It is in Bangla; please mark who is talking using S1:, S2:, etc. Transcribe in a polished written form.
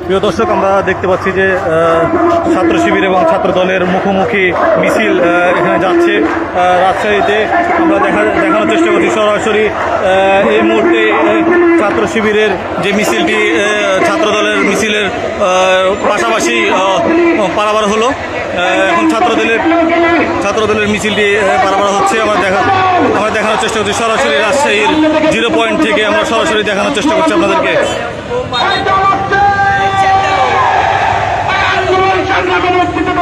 S1: প্রিয় দর্শক, আমরা দেখতে পাচ্ছি যে ছাত্র শিবির এবং ছাত্র দলের মুখোমুখি মিছিল এখানে যাচ্ছে রাজশাহীতে। আমরা দেখানোর চেষ্টা করছি সরাসরি এই মুহূর্তে ছাত্র শিবিরের যে মিছিলটি ছাত্র দলের মিছিলের পাশাপাশি পারাবার হলো। এখন ছাত্র দলের মিছিলটি পারাবার হচ্ছে। আমরা দেখানোর চেষ্টা করছি সরাসরি রাজশাহীর 0 পয়েন্ট থেকে আমরা সরাসরি দেখানোর চেষ্টা করছি আপনাদেরকে।
S2: সংগ্রামের নেতৃত্ব